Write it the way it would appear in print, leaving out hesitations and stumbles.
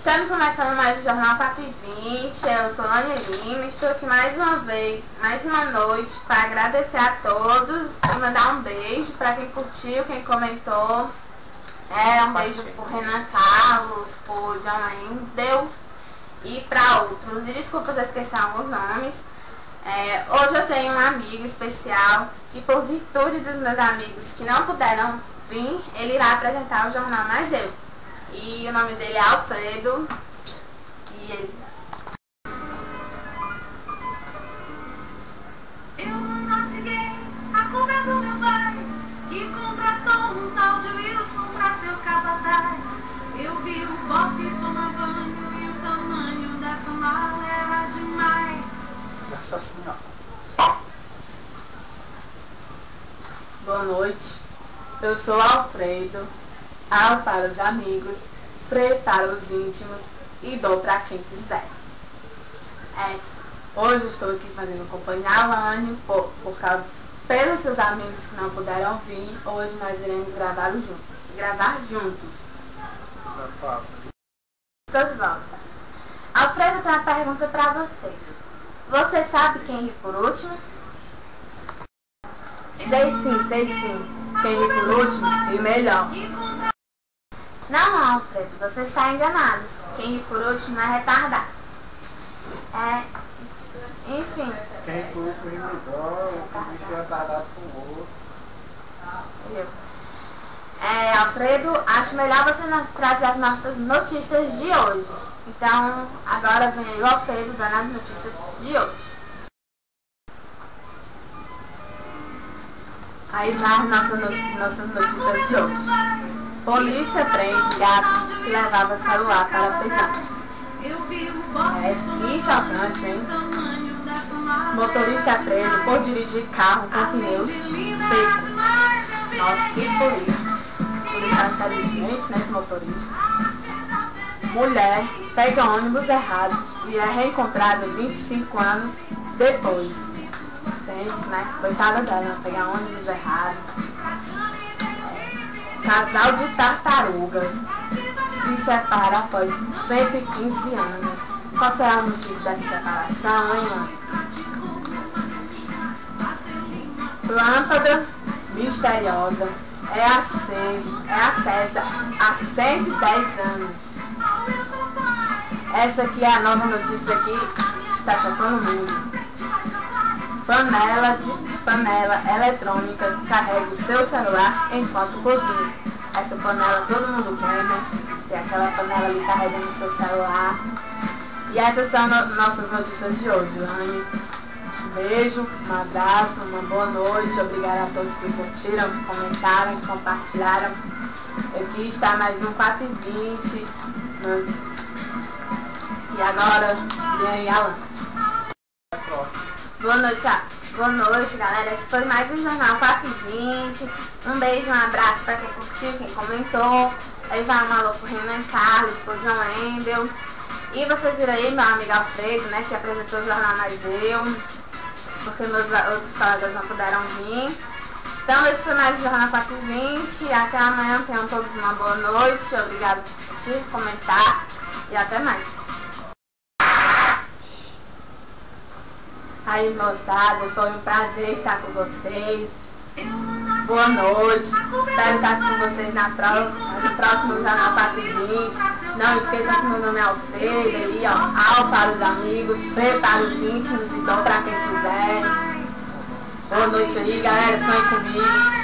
Estamos começando mais o Jornal 4h20, eu sou Lani Lima, estou aqui mais uma vez, mais uma noite, para agradecer a todos e mandar um beijo para quem curtiu, quem comentou. Um beijo pro Renan Carlos, pro John Wendel e para outros. E desculpa se eu esqueci alguns nomes. Hoje eu tenho um amigo especial que, por virtude dos meus amigos que não puderam vir, ele irá apresentar o jornal mais eu. E o nome dele é Alfredo. Eu não nasci gay, a culpa é do meu pai, que contratou um tal de Wilson pra ser o capataz. Eu vi o bofe e tomar banho e o tamanho dessa mala era demais. Essa assim, Boa noite, eu sou Alfredo, Al para os amigos, Fre para os íntimos e Dou para quem quiser. Hoje estou aqui fazendo companhia a Lani, pelos seus amigos que não puderam vir, hoje nós iremos gravar juntos. Estou de volta. Alfredo tem uma pergunta para você. Você sabe quem ri por último? Sei sim. Quem ri por último, ri melhor. Não, Alfredo, você está enganado. Quem ri por último é retardado. Enfim. Quem ri por último ri melhor, o que é retardado com o outro. Alfredo, acho melhor você trazer as nossas notícias de hoje. Então, agora vem aí o Alfredo dando as notícias de hoje. Aí vai as nossas notícias de hoje. Polícia prende gato que levava celular para a prisão. Que chocante, hein? Motorista é preso por dirigir carro com pneus secos. Nossa, que polícia. Policial inteligente, né, esse motorista. Mulher pega ônibus errado e é reencontrada 25 anos depois. Gente, né? Coitada dela, pegar ônibus errado. Casal de tartarugas se separa após 115 anos. Qual será o motivo dessa separação, hein, Ana? Lâmpada misteriosa é acessa há 110 anos. Essa aqui é a nova notícia que está chocando o mundo. Panela eletrônica carrega o seu celular enquanto cozinha. Essa panela todo mundo quer, né? Tem aquela panela ali carregando o seu celular. E essas são nossas notícias de hoje, Lani. Um beijo, um abraço, uma boa noite. Obrigada a todos que curtiram, que comentaram, que compartilharam. Aqui está mais um 4h20. E agora, vem aí, Alan. Até a próxima. Boa noite, galera. Esse foi mais um Jornal 4h20. Um beijo, um abraço para quem curtiu, quem comentou. Aí vai um alô pro Renan Carlos, pro John Wendel. E vocês viram aí meu amigo Alfredo, né, que apresentou o Jornal Mais Eu, porque meus outros colegas não puderam vir. Então esse foi mais um Jornal 4h20. Até amanhã, tenham todos uma boa noite. Obrigado por curtir, comentar e até mais. Aí, moçada, foi um prazer estar com vocês. Boa noite. Espero estar com vocês no próximo Jornal 4h20. Não esqueçam que meu nome é Alfredo. Aí, ó, Al para os amigos, Fre para os íntimos e Dom para quem quiser. Boa noite aí, galera. Sonhe comigo.